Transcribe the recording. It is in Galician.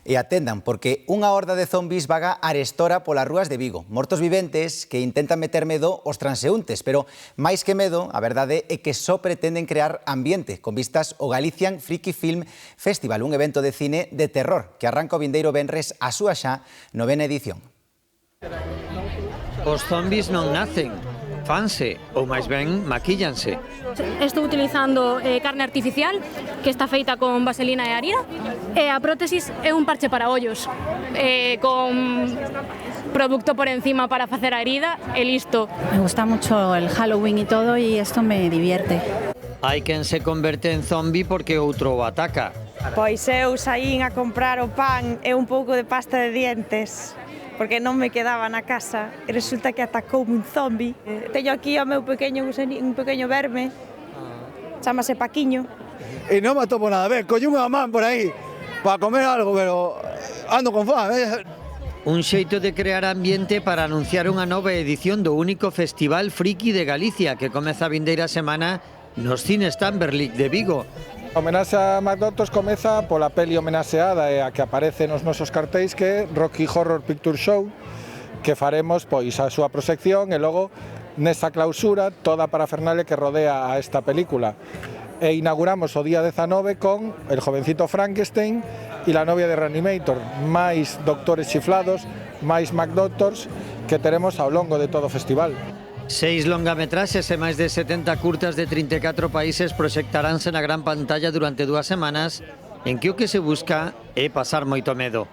E atendan, porque unha horda de zombies vaga arestora polas rúas de Vigo. Mortos viventes que intentan meter medo aos transeúntes, pero máis que medo, a verdade é que só pretenden crear ambiente, con vistas ao Galician Freaky Film Festival, un evento de cine de terror que arranca o vindeiro venres a súa xa 9ª edición. Os zombies non nacen, fanse, ou máis ben maquíllanse. Estou utilizando carne artificial que está feita con vaselina e harina, e a prótesis é un parche para ollos con producto por encima para facer a herida e listo. Me gusta mucho el Halloween y todo y esto me divierte. Hai quen se converte en zombi porque outro o ataca. Pois eu saín a comprar o pan e un pouco de pasta de dientes porque non me quedaba na casa e resulta que atacoume un zombi. Teño aquí o meu pequeño un pequeño verme, chámase Paquiño. E non me atopo nada, colle unha man por aí para comer algo, pero ando con fame. Un xeito de crear ambiente para anunciar unha nova edición do único festival friki de Galicia que comeza a vindeira semana nos cines Tamberlik de Vigo. A homenaxe a McDonald's comeza pola peli homenaxeada e a que aparece nos nosos cartéis, que é Rocky Horror Picture Show, que faremos pois a súa proxección e logo nesa clausura toda a parafernalia que rodea a esta película. E inauguramos o día 19 con El jovencito Frankenstein e La novia de Reanimator, máis doctores chiflados, máis McDoctors que teremos ao longo de todo o festival. 6 longametraxes e máis de 70 curtas de 34 países proxectaránse na gran pantalla durante 2 semanas en que o que se busca é pasar moito medo.